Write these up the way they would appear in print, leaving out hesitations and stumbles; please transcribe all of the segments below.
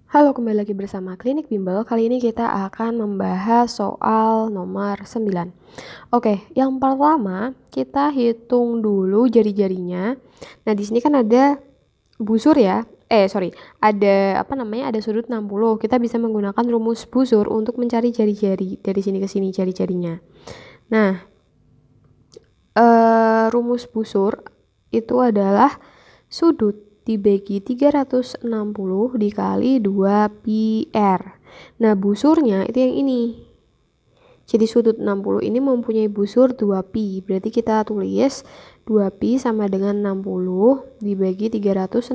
Halo, kembali lagi bersama Klinik Bimbel. Kali ini kita akan membahas soal nomor 9. Oke, yang pertama kita hitung dulu jari-jarinya. Nah, di sini kan ada busur ya. Ada sudut 60. Kita bisa menggunakan rumus busur untuk mencari jari-jari dari sini ke sini jari-jarinya. Nah, rumus busur itu adalah sudut dibagi 360 dikali 2 pi r. Nah, busurnya itu yang ini. Jadi sudut 60 ini mempunyai busur 2 pi. Berarti kita tulis 2 pi sama dengan 60 dibagi 360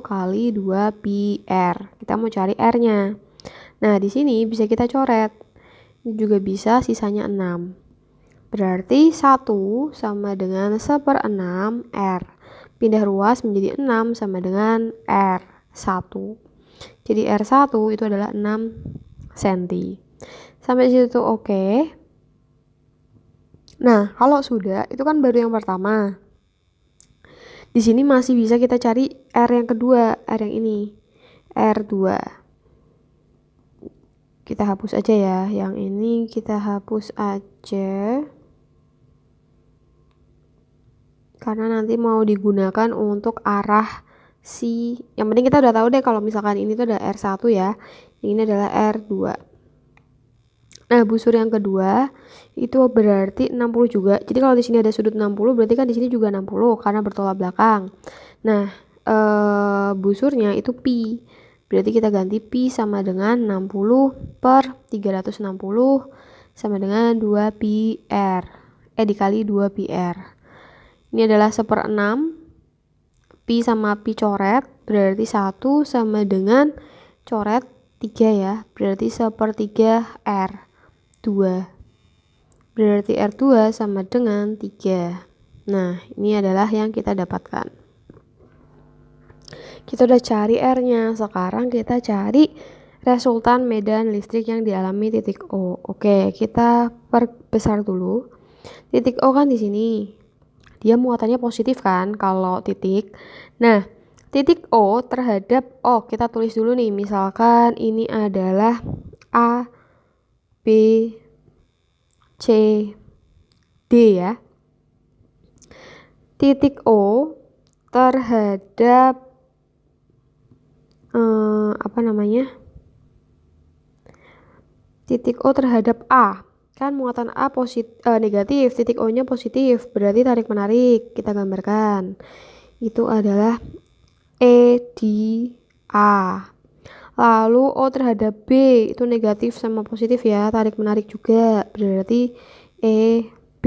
kali 2 pi r. Kita mau cari r-nya. Nah, di sini bisa kita coret. Ini juga bisa sisanya 6. Berarti 1 sama dengan 1/6 r. Pindah ruas menjadi 6 sama dengan R1. Jadi R1 itu adalah 6 cm. Sampai situ oke. Nah, kalau sudah, itu kan baru yang pertama. Di sini masih bisa kita cari R yang kedua, R yang ini. R2. Kita hapus aja ya. Yang ini kita hapus aja. Karena nanti mau digunakan untuk arah yang penting kita udah tahu deh kalau misalkan ini tuh adalah R1 ya, ini adalah R2. Nah, busur yang kedua itu berarti 60 juga. Jadi kalau di sini ada sudut 60 berarti kan di sini juga 60 karena bertolak belakang. Nah, busurnya itu pi. Berarti kita ganti pi sama dengan 60 per 360 sama dengan 2 pi r. Dikali 2 pi r. Ini adalah 1/6. Pi sama pi coret, berarti 1 sama dengan coret 3 ya. Berarti 1/3 R2. Berarti R2 sama dengan 3. Nah, ini adalah yang kita dapatkan. Kita udah cari R-nya. Sekarang kita cari resultan medan listrik yang dialami titik O. Oke, kita perbesar dulu. Titik O kan di sini. Dia muatannya positif kan kalau titik. Nah, titik O terhadap kita tulis dulu nih. Misalkan ini adalah A, B, C, D ya. Titik O terhadap titik O terhadap A. Kan muatan A negatif, titik O-nya positif, berarti tarik menarik. Kita gambarkan. Itu adalah E di A. Lalu O terhadap B itu negatif sama positif ya, tarik menarik juga, berarti E B.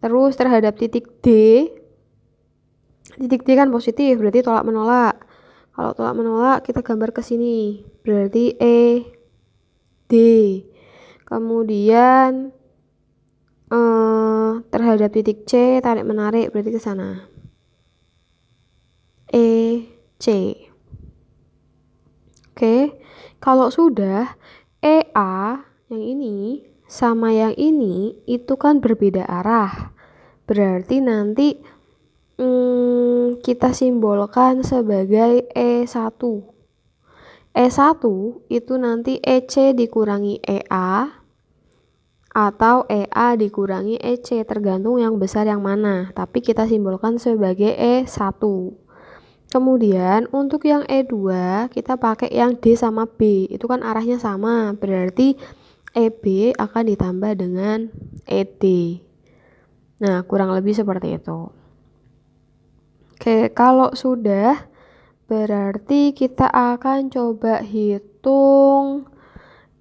Terus terhadap titik D kan positif, berarti tolak menolak. Kalau tolak menolak kita gambar ke sini, berarti E D. Kemudian terhadap titik C tarik menarik, berarti ke sana. E C. Oke, kalau sudah EA yang ini sama yang ini itu kan berbeda arah. Berarti nanti kita simbolkan sebagai E1. E1 itu nanti EC dikurangi EA atau EA dikurangi EC, tergantung yang besar yang mana. Tapi kita simbolkan sebagai E1. Kemudian untuk yang E2 kita pakai yang D sama B, itu kan arahnya sama, berarti EB akan ditambah dengan ED. Nah, kurang lebih seperti itu. Oke, kalau sudah berarti kita akan coba hitung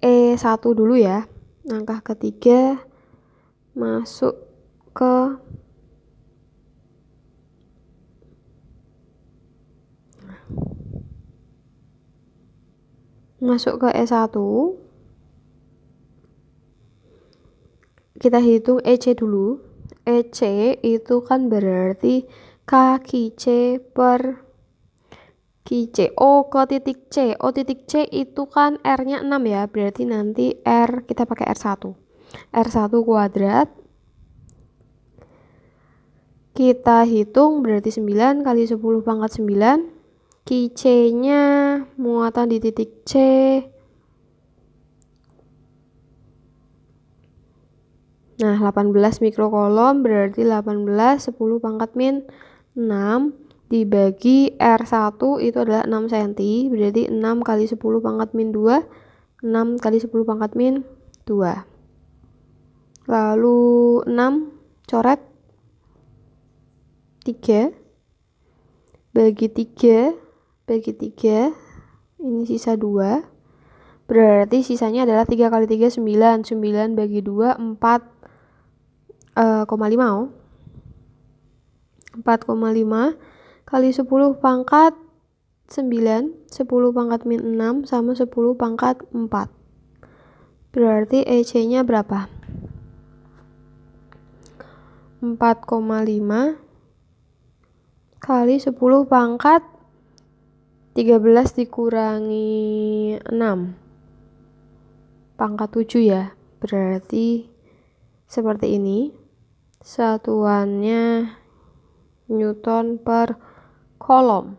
E1 dulu ya. Langkah ketiga masuk ke E1. Kita hitung EC dulu. EC itu kan berarti kaki C per kaki C. O ke titik C. O titik C itu kan R-nya 6 ya. Berarti nanti R kita pakai R1. R1 kuadrat. Kita hitung berarti 9 kali 10 pangkat 9. Ki C-nya muatan di titik C nah 18 mikrokolom berarti 18 10 pangkat min 6 dibagi R1 itu adalah 6 cm berarti 6 kali 10 pangkat min 2 6 kali 10 pangkat min 2 lalu 6 coret 3 bagi 3 ini sisa 2 berarti sisanya adalah 3 kali 3 9 9 bagi 2 4,5 4,5 kali 10 pangkat 9 10 pangkat min 6 sama 10 pangkat 4 berarti EC nya berapa? 4,5 kali 10 pangkat 13 dikurangi 6 pangkat 7 ya berarti seperti ini satuannya Newton per kolom.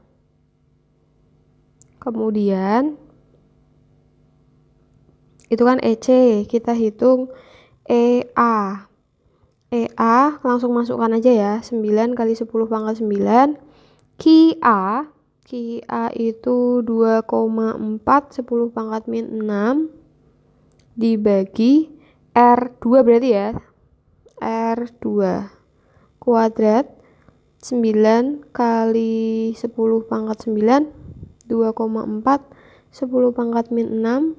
Kemudian itu kan EC, kita hitung EA. EA langsung masukkan aja ya, 9 kali 10 pangkat 9. KA itu 2,4 10 pangkat min 6 dibagi R2 berarti ya. R2 kuadrat 9 kali 10 pangkat 9 2,4 10 pangkat min 6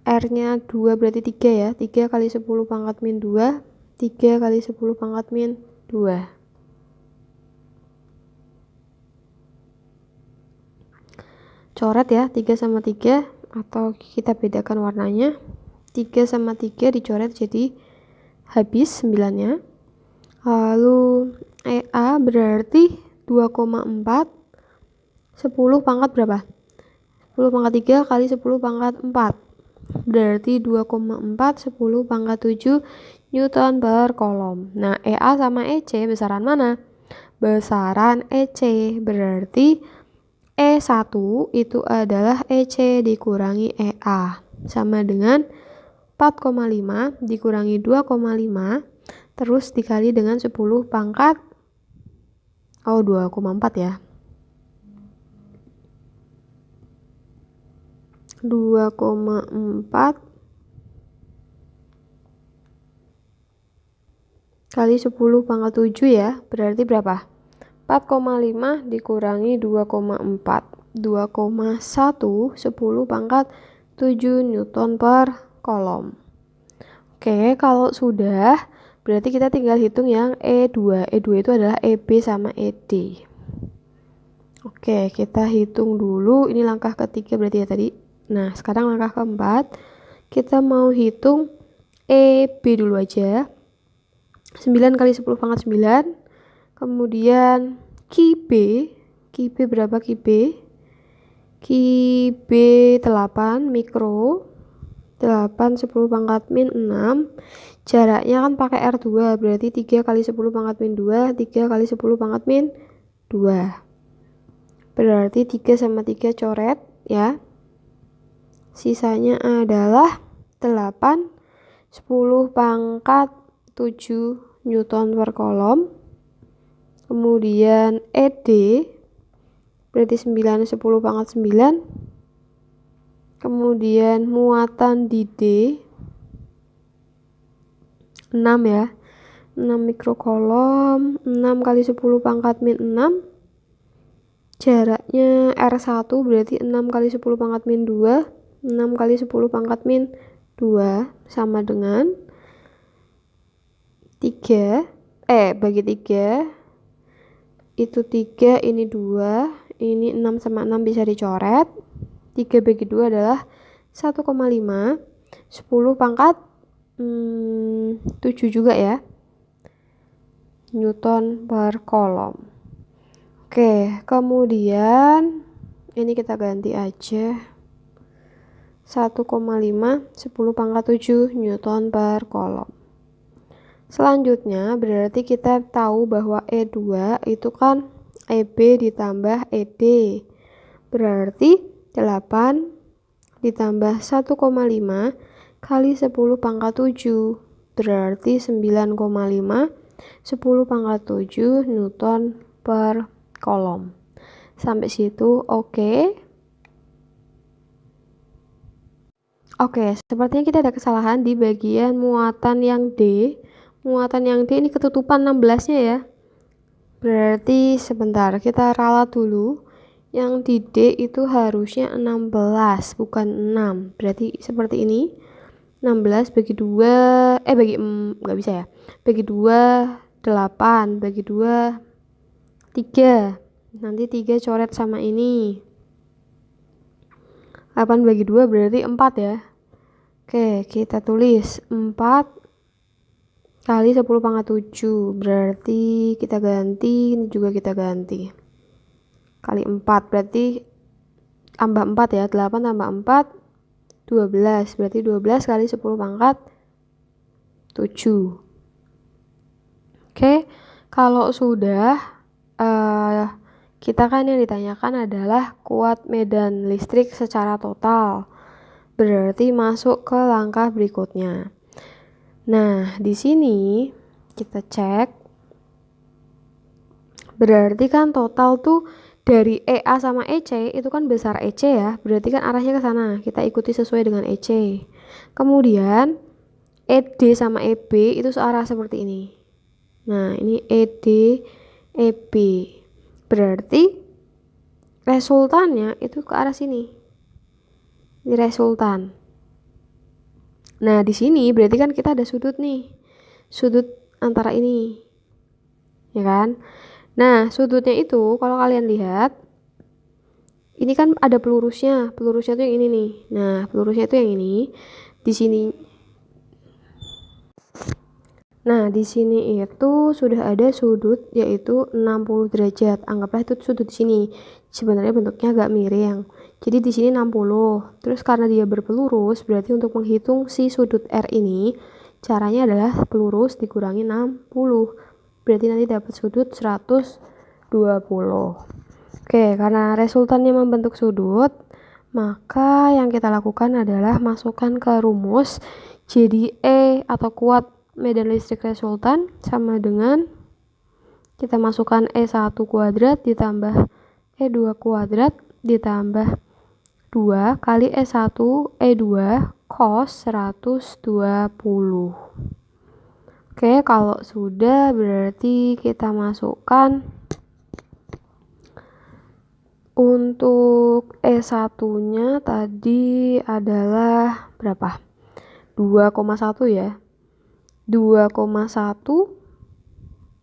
R nya 2 berarti 3 ya 3 kali 10 pangkat min 2 3 kali 10 pangkat min 2 coret ya 3 sama 3 atau kita bedakan warnanya 3 sama 3 dicoret jadi habis 9 nya lalu EA berarti 2,4 10 pangkat berapa? 10 pangkat 3 kali 10 pangkat 4 berarti 2,4 10 pangkat 7 Newton per kolom. Nah EA sama EC besaran mana? Besaran EC berarti E1 itu adalah EC dikurangi EA sama dengan 4,5 dikurangi 2,5 terus dikali dengan 10 pangkat 2,4 ya 2,4 kali 10 pangkat 7 ya berarti berapa? 4,5 dikurangi 2,4 2,1 10 pangkat 7 Newton per kolom. Oke kalau sudah berarti kita tinggal hitung yang E2 itu adalah EB sama ED. Oke kita hitung dulu ini langkah ketiga berarti ya tadi. Nah sekarang langkah keempat kita mau hitung EB dulu aja 9 kali 10 pangkat 9 kemudian QB berapa QB? QB 8 mikro 8 10 pangkat min 6 jaraknya kan pakai R2 berarti 3 kali 10 pangkat min 2 3 kali 10 pangkat min 2 berarti 3 sama 3 coret ya sisanya adalah 8 10 pangkat 7 Newton per kolom kemudian ED berarti 9 10 pangkat 9 kemudian muatan di D 6 ya 6 mikrokolom 6 kali 10 pangkat min 6 jaraknya R1 berarti 6 kali 10 pangkat min 2 6 kali 10 pangkat min 2 sama dengan 3 bagi 3 itu 3 ini 2 ini 6 sama 6 bisa dicoret 3 bagi 2 adalah 1,5 10 pangkat 7 juga ya Newton per kolom. Oke kemudian ini kita ganti aja 1,5 10 pangkat 7 Newton per kolom. Selanjutnya berarti kita tahu bahwa E2 itu kan EB ditambah ED. Berarti 8 ditambah 1,5 kali 10 pangkat 7. Berarti 9,5 10 pangkat 7 Newton per kolom. Sampai situ oke. Oke, sepertinya kita ada kesalahan di bagian muatan yang D. Muatan yang D ini ketutupan 16-nya ya. Berarti sebentar, kita ralat dulu. Yang di D itu harusnya 16, bukan 6. Berarti seperti ini. 16 bagi 2, nggak bisa ya. Bagi 2, 8. Bagi 2, 3. Nanti 3 coret sama ini. 8 bagi 2 berarti 4 ya. Oke, kita tulis 4 kali 10 pangkat 7. Berarti kita ganti, ini juga kita ganti. Kali 4, berarti tambah 4 ya. 8 tambah 4, 12. Berarti 12 kali 10 pangkat 7. Oke, kalau sudah, kita kan yang ditanyakan adalah kuat medan listrik secara total. Berarti masuk ke langkah berikutnya. Nah, di sini kita cek. Berarti kan total tuh dari EA sama EC itu kan besar EC ya. Berarti kan arahnya ke sana. Kita ikuti sesuai dengan EC. Kemudian ED sama EB itu searah seperti ini. Nah, ini ED, EB. Berarti resultannya itu ke arah sini. Ini resultan. Nah, di sini berarti kan kita ada sudut nih. Sudut antara ini. Ya kan? Nah, sudutnya itu kalau kalian lihat ini kan ada pelurusnya. Pelurusnya itu yang ini nih. Nah, pelurusnya itu yang ini. Di sini. Nah, di sini itu sudah ada sudut yaitu 60 derajat. Anggaplah itu sudut di sini. Sebenarnya bentuknya agak miring. Jadi di sini 60. Terus karena dia berpelurus, berarti untuk menghitung si sudut R ini, caranya adalah pelurus dikurangi 60. Berarti nanti dapat sudut 120. Oke, karena resultannya membentuk sudut, maka yang kita lakukan adalah masukkan ke rumus. Jadi E atau kuat medan listrik resultan sama dengan kita masukkan E1 kuadrat ditambah E2 kuadrat ditambah 2 kali E1 E2 cos 120. Oke, kalau sudah berarti kita masukkan untuk E1-nya tadi adalah berapa? 2,1 ya. 2,1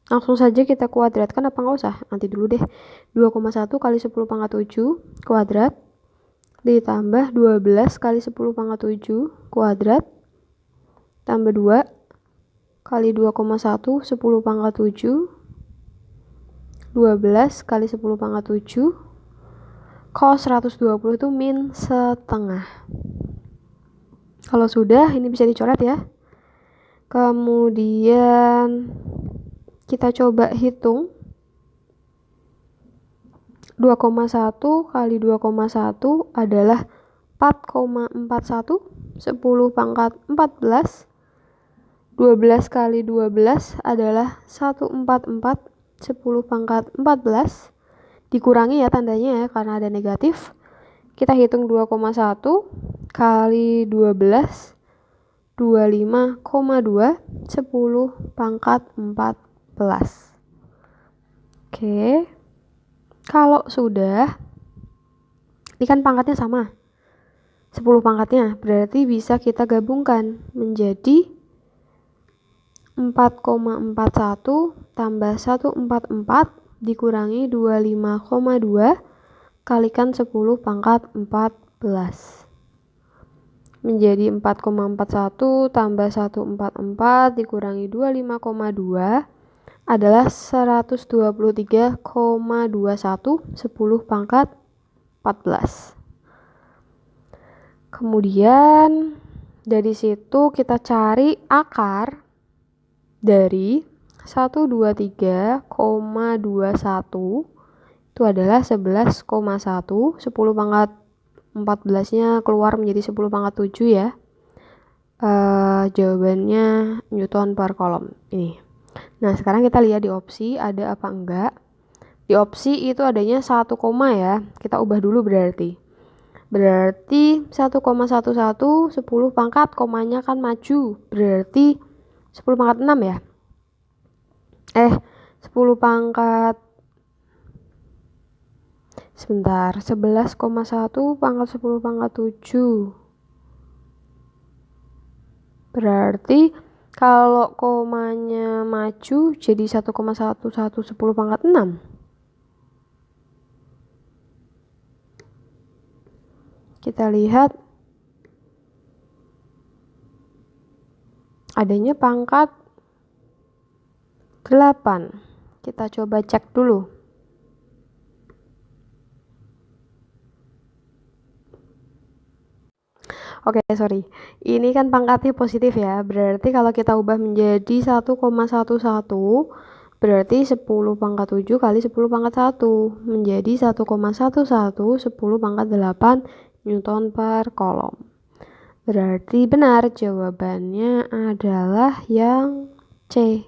langsung saja kita kuadratkan apa nggak usah? Nanti dulu deh. 2,1 kali 10 pangkat 7 kuadrat ditambah 12 kali 10 pangkat 7 kuadrat tambah 2 kali 2,1 10 pangkat 7 12 kali 10 pangkat 7 cos 120 itu min setengah. Kalau sudah ini bisa dicoret ya. Kemudian kita coba hitung 2,1 kali 2,1 adalah 4,41 10 pangkat 14. 12 kali 12 adalah 144 10 pangkat 14. Dikurangi ya tandanya ya karena ada negatif. Kita hitung 2,1 kali 12 25,2 10 pangkat 14. Oke. Kalau sudah ini kan pangkatnya sama. 10 pangkatnya berarti bisa kita gabungkan menjadi 4,41 tambah 144 dikurangi 25,2 kalikan 10 pangkat 14. Menjadi 4,41 tambah 144 dikurangi 25,2 adalah 123,21 10 pangkat 14. Kemudian dari situ kita cari akar dari 123,21 itu adalah 11,1. 10 pangkat 14-nya keluar menjadi 10 pangkat 7 ya. Jawabannya Newton per kolom ini. Nah, sekarang kita lihat di opsi ada apa enggak. Di opsi itu adanya 1 koma ya. Kita ubah dulu berarti. Berarti 1,11 10 pangkat komanya kan maju. Berarti 10 pangkat 6 ya. 10 pangkat sebentar, 11,1 pangkat 10 pangkat 7. Berarti kalau komanya maju jadi 1,11 10 pangkat 6. Kita lihat adanya pangkat 8. Kita coba cek dulu. Oke, sorry. Ini kan pangkatnya positif ya. Berarti kalau kita ubah menjadi 1,11 berarti 10 pangkat 7 kali 10 pangkat 1 menjadi 1,11 10 pangkat 8 Newton per kolom. Berarti benar jawabannya adalah yang C.